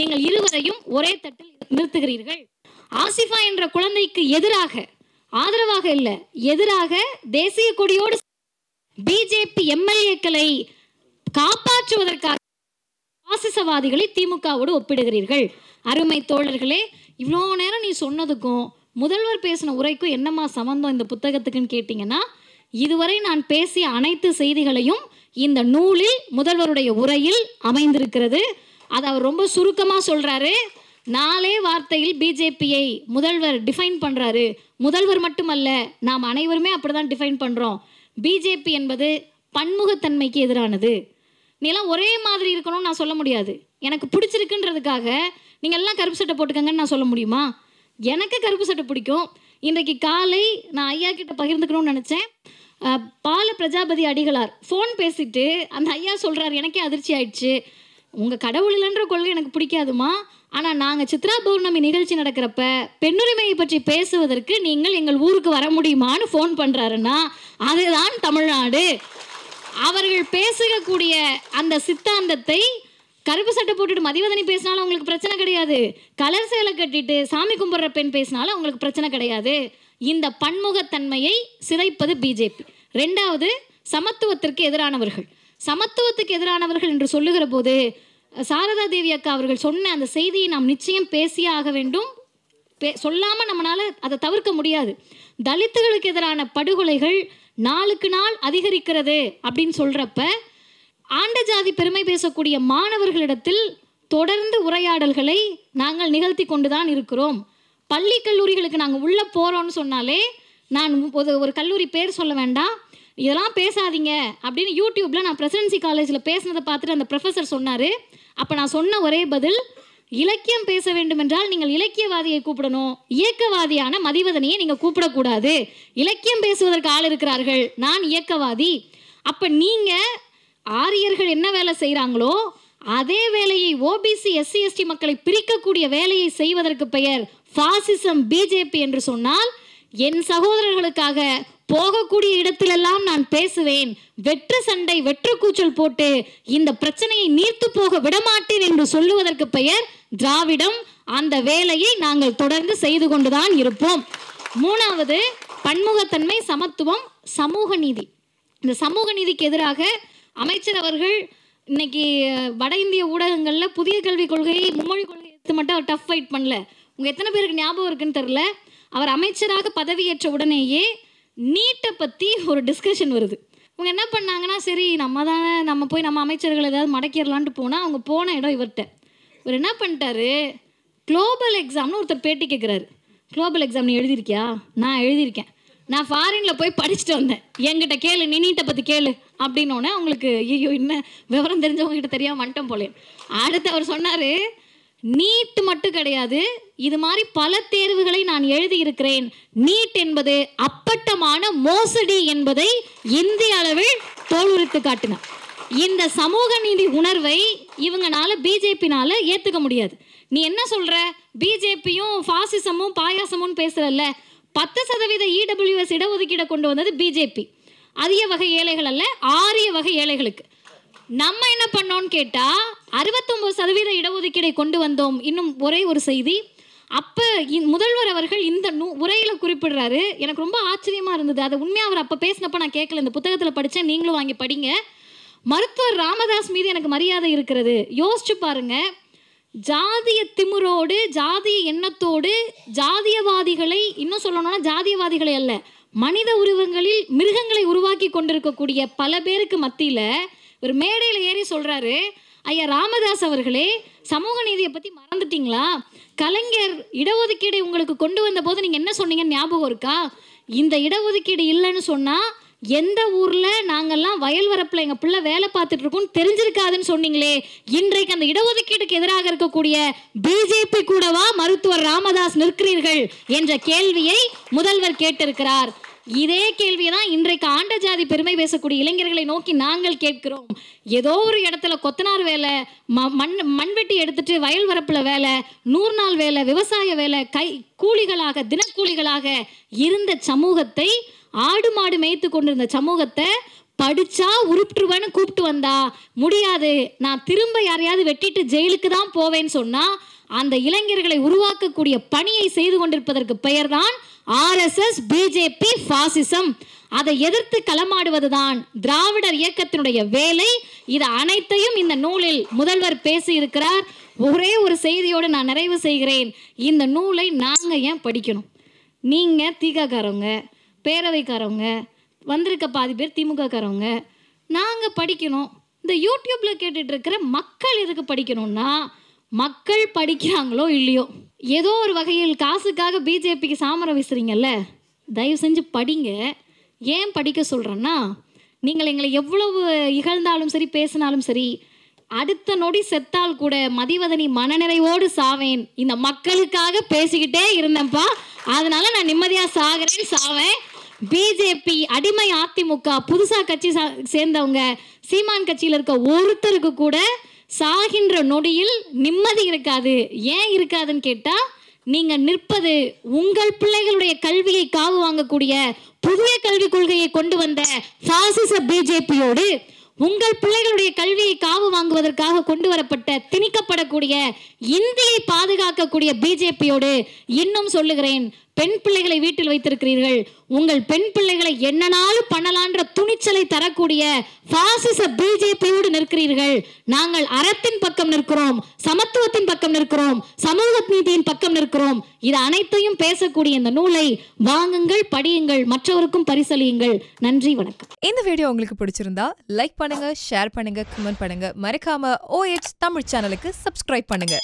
நீங்கள் இருவரையும் ஒரே தட்டில் நிறுத்துகிறீர்கள். ஆசிஃபா என்ற குழந்தைக்கு எதிராக, ஆதரவாக இல்லை, எதிராக தேசிய கொடியோடு பிஜேபி எம்எல்ஏக்களை காப்பாற்றுவதற்காக பாசிசவாதிகளை திமுகவோடு ஒப்பிடுகிறீர்கள். அருமை தோழர்களே, இவ்வளோ நேரம் நீ சொன்னதுக்கும் முதல்வர் பேசின உரைக்கும் என்னம்மா சம்பந்தம் இந்த புத்தகத்துக்குன்னு கேட்டிங்கன்னா, இதுவரை நான் பேசிய அனைத்து செய்திகளையும் இந்த நூலில் முதல்வருடைய உரையில் அமைந்திருக்கிறது. அதை அவர் ரொம்ப சுருக்கமாக சொல்கிறாரு. 4 வார்த்தையில் பிஜேபியை முதல்வர் டிஃபைன் பண்ணுறாரு. முதல்வர் மட்டுமல்ல, நாம் அனைவருமே அப்படி தான் டிஃபைன் பண்ணுறோம். பிஜேபி என்பது பன்முகத்தன்மைக்கு எதிரானது. நீலாம் ஒரே மாதிரி இருக்கணும்னு நான் சொல்ல முடியாது. எனக்கு பிடிச்சிருக்குன்றதுக்காக நீங்கள் எல்லாம் கருப்பு சட்டை போட்டுக்கங்கன்னு நான் சொல்ல முடியுமா? எனக்கு கருப்பு சட்டை பிடிக்கும். இன்றைக்கு காலை நான் ஐயா கிட்ட பகிர்ந்துக்கணும்னு நினச்சேன். பால பிரஜாபதி அடிகளார் ஃபோன் பேசிட்டு அந்த ஐயா சொல்கிறார், எனக்கே அதிர்ச்சி ஆயிடுச்சு, உங்கள் கடவுள் இல்லைன்ற கொள்கை எனக்கு பிடிக்காதுமா, ஆனால் நாங்கள் சித்ரா பௌர்ணமி நிகழ்ச்சி நடக்கிறப்ப பெண்ணுரிமையை பற்றி பேசுவதற்கு நீங்கள் எங்கள் ஊருக்கு வர முடியுமான்னு ஃபோன் பண்ணுறாருன்னா அதுதான் தமிழ்நாடு. அவர்கள் பேசக்கூடிய அந்த சித்தாந்தத்தை கருப்பு சட்டை போட்டுட்டு மதிவதனி பேசினாலும் அவங்களுக்கு பிரச்சனை கிடையாது, கலர் சேலை கட்டிட்டு சாமி கும்பிட்ற பெண் பேசினாலும் அவங்களுக்கு பிரச்சனை கிடையாது. இந்த பன்முகத்தன்மையை சிதைப்பது பிஜேபி. ரெண்டாவது, சமத்துவத்திற்கு எதிரானவர்கள். சமத்துவத்துக்கு எதிரானவர்கள் என்று சொல்லுகிற போது சாரதா தேவி அக்கா அவர்கள் சொன்ன அந்த செய்தியை நாம் நிச்சயம் பேசியே ஆக வேண்டும். சொல்லாமல் நம்மளால் அதை தவிர்க்க முடியாது. தலித்துகளுக்கு எதிரான படுகொலைகள் நாளுக்கு நாள் அதிகரிக்கிறது அப்படின்னு சொல்கிறப்ப ஆண்ட ஜாதி பெருமை பேசக்கூடிய மாணவர்களிடத்தில் தொடர்ந்து உரையாடல்களை நாங்கள் நிகழ்த்தி கொண்டு தான் இருக்கிறோம். பள்ளி கல்லூரிகளுக்கு நாங்கள் உள்ளே போகிறோன்னு சொன்னாலே, நான் ஒரு கல்லூரி பேர் சொல்ல வேண்டாம், இதெல்லாம் பேசாதீங்க அப்படின்னு யூடியூப்பில் நான் பிரசிடென்சி காலேஜில் பேசினதை பார்த்துட்டு அந்த ப்ரொஃபஸர் சொன்னார். அப்போ நான் சொன்ன ஒரே பதில், இலக்கியம் பேச வேண்டும் என்றால் நீங்கள் இலக்கியவாதியை கூப்பிடணும், இயக்கவாதியான மதிவதனியை நீங்கள் கூப்பிடக்கூடாது. இலக்கியம் பேசுவதற்கு ஆள் இருக்கிறார்கள், நான் இயக்கவாதி. அப்போ நீங்கள் ஆரியர்கள் என்ன வேலை செய்கிறாங்களோ அதே வேலையை ஓபிசி எஸ்சி எஸ்டி மக்களை பிரிக்கக்கூடிய வேலையை செய்வதற்கு பெயர் ஃபாசிசம் பிஜேபி என்று சொன்னால், என் சகோதரர்களுக்காக போகக்கூடிய இடத்திலெல்லாம் நான் பேசுவேன். வெற்று சண்டை வெற்று கூச்சல் போட்டு இந்த பிரச்சனையை நீர்த்து போக விடமாட்டேன் என்று சொல்லுவதற்கு பெயர் திராவிடம். அந்த வேலையை நாங்கள் தொடர்ந்து செய்து கொண்டுதான் இருப்போம். மூணாவது, பன்முகத்தன்மை, சமத்துவம், சமூக நீதி. இந்த சமூக நீதிக்கு எதிராக அமைச்சர் அவர்கள் இன்னைக்கு வட இந்திய ஊடகங்களில் புதிய கல்விக் கொள்கை, மும்மொழி கொள்கை எடுத்து மட்டும் அவர் டஃப் ஃபைட் பண்ணல. உங்கள் எத்தனை பேருக்கு ஞாபகம் இருக்குன்னு தெரில, அவர் அமைச்சராக பதவியேற்ற உடனேயே நீட்டை பற்றி ஒரு டிஸ்கஷன் வருது. அவங்க என்ன பண்ணாங்கன்னா, சரி நம்ம போய் நம்ம அமைச்சர்கள் ஏதாவது மடக்கிடலான்ட்டு போனால், அவங்க போன இடம் இவர்கிட்ட. இவர் என்ன பண்ணிட்டாரு, குளோபல் எக்ஸாம்னு ஒருத்தர் பேட்டி கேட்குறாரு. குளோபல் எக்ஸாம் நீ எழுதியிருக்கியா? நான் எழுதியிருக்கேன், நான் ஃபாரினில் போய் படிச்சுட்டு வந்தேன், என்கிட்ட கேளு, நீ நீட்டை பற்றி கேளு அப்படின்னோடனே அவங்களுக்கு ஐயோ என்ன விவரம் தெரிஞ்சவங்ககிட்ட தெரியாமல் வந்துட்டோம் போலே. அடுத்து அவர் சொன்னார், நீட் மட்டும் கிடையாது, இது மாதிரி பல தேர்வுகளை நான் எழுதியிருக்கிறேன். நீட் என்பது அப்பட்டமான மோசடி என்பதை இந்திய அளவில் தோலுரித்து காட்டினார். இந்த சமூக நீதி உணர்வை இவங்கனால பிஜேபினால ஏற்றுக்க முடியாது. நீ என்ன சொல்ற, பிஜேபியும் ஃபாசிசமும் பாயாசமும் பேசுறல்ல, 10% இடபிள்யூஎஸ் இடஒதுக்கீடை கொண்டு வந்தது பிஜேபி. அரிய வகை ஏழைகள் அல்ல, ஆரிய வகை ஏழைகளுக்கு. நம்ம என்ன பண்ணோம்னு கேட்டால் 69% இடஒதுக்கீடை கொண்டு வந்தோம். இன்னும் ஒரே ஒரு செய்தி, அப்போ முதல்வர் அவர்கள் இந்த உரையில் குறிப்பிடுறாரு. எனக்கு ரொம்ப ஆச்சரியமாக இருந்தது. அதை உண்மையாக அவர் அப்போ பேசினப்போ நான் கேட்கல, இந்த புத்தகத்தில் படித்தேன், நீங்களும் வாங்கி படிங்க. மருத்துவர் ராமதாஸ் மீது எனக்கு மரியாதை இருக்கிறது. யோசிச்சு பாருங்க, ஜாதிய திமிரோடு ஜாதிய எண்ணத்தோடு ஜாதியவாதிகளை, இன்னும் சொல்லணும்னா ஜாதியவாதிகளை அல்ல, மனித உருவங்களில் மிருகங்களை உருவாக்கி கொண்டிருக்கக்கூடிய பல பேருக்கு மத்தியில் ஒரு மேடையில் ஏறி சொல்கிறாரு, ஐயா ராமதாஸ் அவர்களே, சமூக நீதியை பற்றி மறந்துட்டீங்களா? கலைஞர் இடஒதுக்கீடை உங்களுக்கு கொண்டு வந்த போது நீங்கள் என்ன சொன்னீங்கன்னு ஞாபகம் இருக்கா? இந்த இடஒதுக்கீடு இல்லைன்னு சொன்னால் எந்த ஊரில் நாங்கள்லாம் வயல் வரப்பில் எங்கள் பிள்ளை வேலை பார்த்துட்டு இருக்கோம்னு தெரிஞ்சிருக்காதுன்னு சொன்னீங்களே, இன்றைக்கு அந்த இடஒதுக்கீடுக்கு எதிராக இருக்கக்கூடிய பிஜேபி கூடவா மருத்துவர் ராமதாஸ் நிற்கிறீர்கள் என்ற கேள்வியை முதல்வர் கேட்டிருக்கிறார். இதே கேள்வியை தான் இன்றைக்கு ஆண்ட ஜாதி பெருமை பேசக்கூடிய இளைஞர்களை நோக்கி நாங்கள் கேட்கிறோம். ஏதோ ஒரு இடத்துல கொத்தனார் வேலை, மண்வெட்டி எடுத்துட்டு வயல் வரப்பில் வேலை, 100 நாள் வேலை, விவசாய வேலை, கூலிகளாக தினக்கூலிகளாக இருந்த சமூகத்தை, ஆடு மாடு மேய்த்து கொண்டிருந்த சமூகத்தை படிச்சா உருட்டுருவேன்னு கூப்பிட்டு வந்தா முடியாது, நான் திரும்ப யாரையாவது வெட்டிட்டு ஜெயிலுக்கு தான் போவேன்னு சொன்னா அந்த இளைஞர்களை உருவாக்கக்கூடிய பணியை செய்து கொண்டிருப்பதற்கு பெயர்தான் ஆர்எஸ்எஸ், பிஜேபி, பாசிசம். அதை எதிர்த்து களமாடுவதுதான் திராவிடர் இயக்கத்தினுடைய வேலை. இது அனைத்தையும் இந்த நூலில் முதல்வர் பேசி இருக்கிறார். ஒரே ஒரு செய்தியோடு நான் நிறைவு செய்கிறேன். இந்த நூலை நாங்கள் ஏன் படிக்கணும்? நீங்கள் திகாக்காரவங்க, பேரவைக்காரவங்க, வந்திருக்க பாதி பேர் திமுகக்காரவங்க, நாங்கள் படிக்கணும். இந்த யூடியூப்பில் கேட்டுட்டு இருக்கிற மக்கள் எதுக்கு படிக்கணும்னா, மக்கள் படிக்கிறாங்களோ இல்லையோ, ஏதோ ஒரு வகையில் காசுக்காக பிஜேபிக்கு சாமரம் வீசுறீங்கல்ல, தயவு செஞ்சு படிங்க. ஏன் படிக்க சொல்கிறேன்னா, நீங்கள் எங்களை எவ்வளவு இகழ்ந்தாலும் சரி, பேசினாலும் சரி, அடுத்த நொடி செத்தால் கூட மதிவதனி மனநிறைவோடு சாவேன், இந்த மக்களுக்காக பேசிக்கிட்டே இருந்தேன்ப்பா, அதனால நான் நிம்மதியாக சாவேன். பிஜேபி, அடிமை அதிமுக, புதுசாக கட்சி சேர்ந்தவங்க, சீமான் கட்சியில் இருக்க ஒருத்தருக்கு கூட சாகின்ற நொடியில் நிம்மதி இருக்காது. ஏன் இருக்காதுன்னு கேட்டால், நீங்க நிற்பது உங்கள் பிள்ளைகளுடைய கல்வியை காவு வாங்கக்கூடிய புதிய கல்விக் கொள்கையை கொண்டு வந்த பாசிச பிஜேபியோடு, உங்கள் பிள்ளைகளுடைய கல்வியை காவு வாங்குவதற்காக கொண்டு வரப்பட்ட திணிக்கப்படக்கூடிய இந்தியை பாதுகாக்கக்கூடிய பிஜேபியோடு இன்னும் சொல்லுகிறேன், பெண் பிள்ளைகளை வீட்டில் வைத்திருக்கிறீர்கள். உங்கள் பெண் பிள்ளைகளை என்னனாலும் பண்ணலான்ற துணிச்சலை தரக்கூடிய பாசிச பிஜேபியோடு நிற்கிறீர்கள். நாங்கள் அறத்தின் பக்கம் நிற்கிறோம், சமத்துவத்தின் பக்கம் நிற்கிறோம், சமூக நீதியின் பக்கம் நிற்கிறோம். இது அனைத்தையும் பேசக்கூடிய இந்த நூலை வாங்குங்கள், படியுங்கள், மற்றவருக்கும் பரிசளியுங்கள். நன்றி, வணக்கம். இந்த வீடியோ உங்களுக்கு பிடிச்சிருந்தா லைக் பண்ணுங்க, ஷேர் பண்ணுங்க, கமெண்ட் பண்ணுங்க. மறக்காம OH தமிழ் சேனலுக்கு சப்ஸ்கிரைப் பண்ணுங்க.